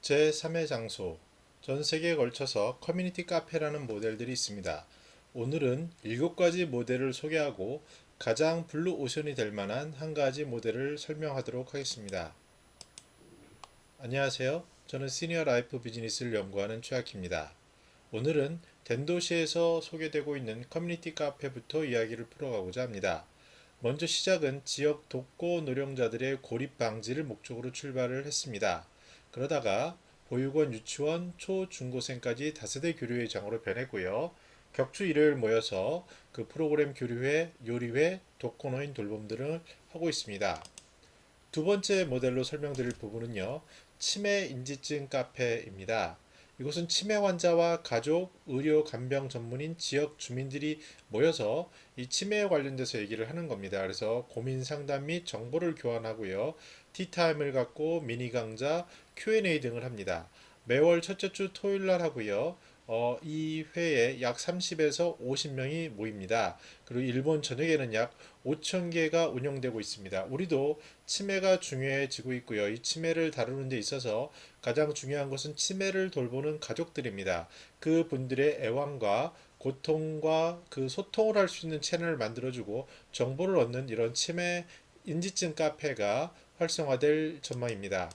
제3의 장소, 전 세계에 걸쳐서 커뮤니티 카페라는 모델들이 있습니다. 오늘은 7가지 모델을 소개하고 가장 블루 오션이 될 만한 한 가지 모델을 설명하도록 하겠습니다. 안녕하세요. 저는 시니어 라이프 비즈니스를 연구하는 최학희입니다. 오늘은 덴도시에서 소개되고 있는 커뮤니티 카페부터 이야기를 풀어가고자 합니다. 먼저 시작은 지역 독거 노령자들의 고립 방지를 목적으로 출발을 했습니다. 그러다가 보육원, 유치원, 초, 중고생까지 다세대 교류회 장으로 변했고요. 격주 일요일 모여서 그 프로그램 교류회, 요리회, 독거노인 돌봄 등을 하고 있습니다. 두 번째 모델로 설명드릴 부분은요. 치매 인지증 카페입니다. 이곳은 치매 환자와 가족, 의료 간병 전문인 지역 주민들이 모여서 이 치매에 관련돼서 얘기를 하는 겁니다. 그래서 고민 상담 및 정보를 교환하고요. 티타임을 갖고 미니 강좌, Q&A 등을 합니다. 매월 첫째 주 토요일 날 하고요. 이 회에 약 30에서 50명이 모입니다. 그리고 일본 전역에는 약 5천 개가 운영되고 있습니다. 우리도 치매가 중요해지고 있고요. 이 치매를 다루는 데 있어서 가장 중요한 것은 치매를 돌보는 가족들입니다. 그 분들의 애환과 고통과 그 소통을 할 수 있는 채널을 만들어주고 정보를 얻는 이런 치매 인지증 카페가 활성화될 전망입니다.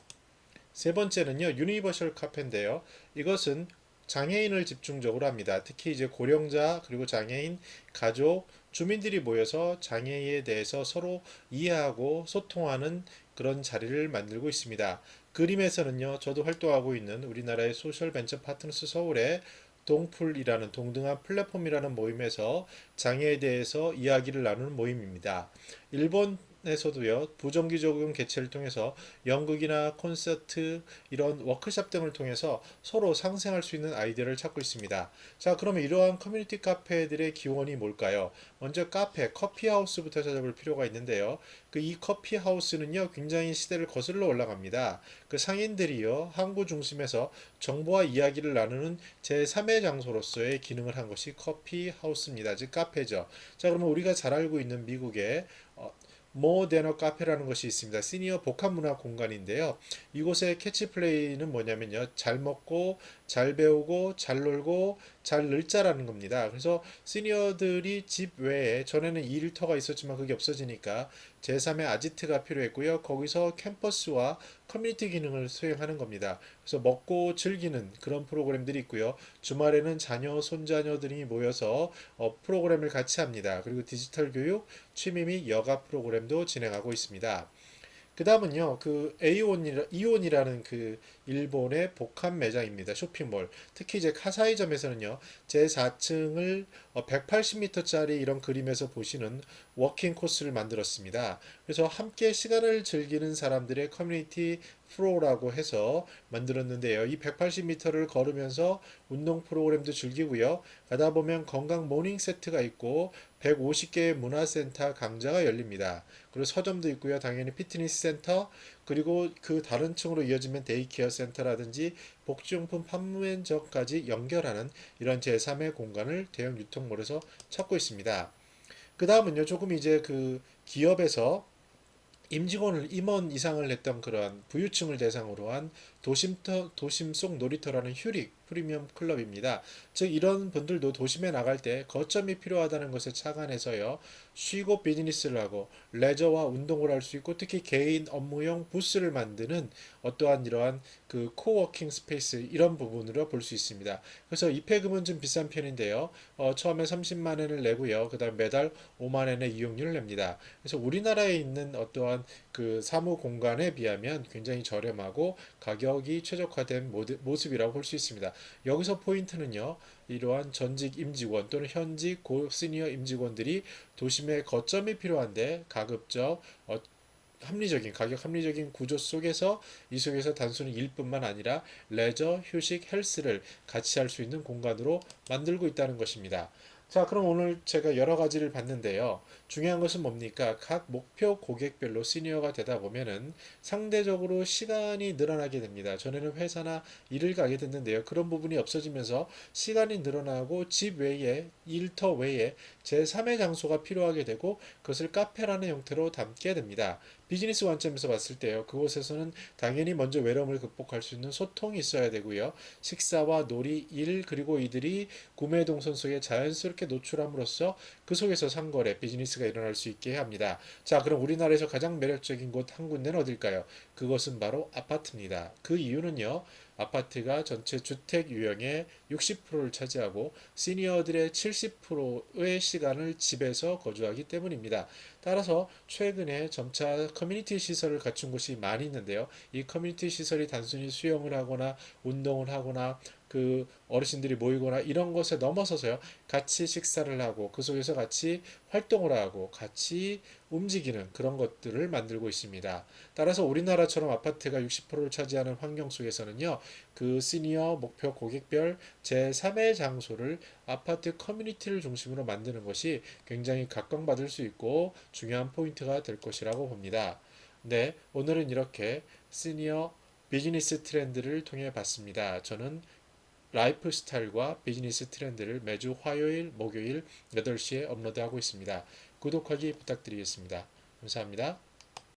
세 번째는요, 유니버셜 카페인데요. 이것은 장애인을 집중적으로 합니다. 특히 이제 고령자 그리고 장애인 가족 주민들이 모여서 장애에 대해서 서로 이해하고 소통하는 그런 자리를 만들고 있습니다. 그림에서는요, 저도 활동하고 있는 우리나라의 소셜 벤처 파트너스 서울의 동풀이라는 동등한 플랫폼이라는 모임에서 장애에 대해서 이야기를 나누는 모임입니다. 일본에서도요, 부정기적인 개최를 통해서 연극이나 콘서트, 이런 워크숍 등을 통해서 서로 상생할 수 있는 아이디어를 찾고 있습니다. 자, 그러면 이러한 커뮤니티 카페들의 기원이 뭘까요? 먼저 카페, 커피하우스부터 찾아볼 필요가 있는데요. 그 이 커피하우스는요, 굉장히 시대를 거슬러 올라갑니다. 그 상인들이요, 항구 중심에서 정보와 이야기를 나누는 제3의 장소로서의 기능을 한 것이 커피하우스입니다. 즉 카페죠. 자, 그러면 우리가 잘 알고 있는 미국의 모데너 카페라는 것이 있습니다. 시니어 복합 문화 공간인데요. 이곳의 캐치플레이는 뭐냐면요. 잘 먹고, 잘 배우고, 잘 놀고, 잘 늘자라는 겁니다. 그래서 시니어들이 집 외에 전에는 일터가 있었지만 그게 없어지니까 제3의 아지트가 필요했고요. 거기서 캠퍼스와 커뮤니티 기능을 수행하는 겁니다. 그래서 먹고 즐기는 그런 프로그램들이 있고요. 주말에는 자녀, 손자녀들이 모여서 프로그램을 같이 합니다. 그리고 디지털 교육, 취미 및 여가 프로그램도 진행하고 있습니다. 그 다음은요, 그 이온이라는 그 일본의 복합 매장입니다. 쇼핑몰. 특히 이제 카사이점에서는요, 제 4층을 180m짜리 이런 그림에서 보시는 워킹 코스를 만들었습니다. 그래서 함께 시간을 즐기는 사람들의 커뮤니티 프로라고 해서 만들었는데요. 이 180m를 걸으면서 운동 프로그램도 즐기고요. 가다 보면 건강 모닝 세트가 있고 150개의 문화센터 강좌가 열립니다. 그리고 서점도 있고요. 당연히 피트니스 센터, 그리고 그 다른 층으로 이어지면 데이케어 센터라든지 복지용품 판매점까지 연결하는 이런 제3의 공간을 대형 유통몰에서 찾고 있습니다. 그 다음은요, 조금 이제 그 기업에서 임원 이상을 냈던 그러한 부유층을 대상으로 한 도심 속 놀이터라는 휴릭 프리미엄 클럽입니다. 즉 이런 분들도 도심에 나갈 때 거점이 필요하다는 것에 착안해서요. 쉬고 비즈니스를 하고 레저와 운동을 할 수 있고 특히 개인 업무용 부스를 만드는 어떠한 이러한 그 코워킹 스페이스 이런 부분으로 볼 수 있습니다. 그래서 입회금은 좀 비싼 편인데요. 처음에 30만 원을 내고요. 그다음 매달 5만 원의 이용료를 냅니다. 그래서 우리나라에 있는 어떠한 그 사무 공간에 비하면 굉장히 저렴하고 가격이 최적화된 모습이라고 볼 수 있습니다. 여기서 포인트는요. 이러한 전직 임직원 또는 현직 고 시니어 임직원들이 도심의 거점이 필요한데 가급적 가격 합리적인 구조 속에서 이 속에서 단순히 일뿐만 아니라 레저, 휴식, 헬스를 같이 할 수 있는 공간으로 만들고 있다는 것입니다. 자, 그럼 오늘 제가 여러 가지를 봤는데요. 중요한 것은 뭡니까? 각 목표 고객별로 시니어가 되다 보면은 상대적으로 시간이 늘어나게 됩니다. 전에는 회사나 일을 가게 됐는데요. 그런 부분이 없어지면서 시간이 늘어나고 집 외에 일터 외에 제3의 장소가 필요하게 되고 그것을 카페라는 형태로 담게 됩니다. 비즈니스 관점에서 봤을 때요. 그곳에서는 당연히 먼저 외로움을 극복할 수 있는 소통이 있어야 되고요. 식사와 놀이, 일, 그리고 이들이 구매 동선 속에 자연스럽게 노출함으로써 그 속에서 상거래, 비즈니스가 일어날 수 있게 합니다. 자, 그럼 우리나라에서 가장 매력적인 곳 한 군데는 어딜까요? 그것은 바로 아파트입니다. 그 이유는요. 아파트가 전체 주택 유형의 60%를 차지하고 시니어들의 70%의 시간을 집에서 거주하기 때문입니다. 따라서 최근에 점차 커뮤니티 시설을 갖춘 곳이 많이 있는데요. 이 커뮤니티 시설이 단순히 수영을 하거나 운동을 하거나 그 어르신들이 모이거나 이런 것에 넘어서서요. 같이 식사를 하고 그 속에서 같이 활동을 하고 같이 움직이는 그런 것들을 만들고 있습니다. 따라서 우리나라처럼 아파트가 60%를 차지하는 환경 속에서는요. 그 시니어 목표 고객별 제3의 장소를 아파트 커뮤니티를 중심으로 만드는 것이 굉장히 각광받을 수 있고 중요한 포인트가 될 것이라고 봅니다. 네, 오늘은 이렇게 시니어 비즈니스 트렌드를 통해 봤습니다. 저는 라이프 스타일과 비즈니스 트렌드를 매주 화요일, 목요일 8시에 업로드하고 있습니다. 구독하기 부탁드리겠습니다. 감사합니다.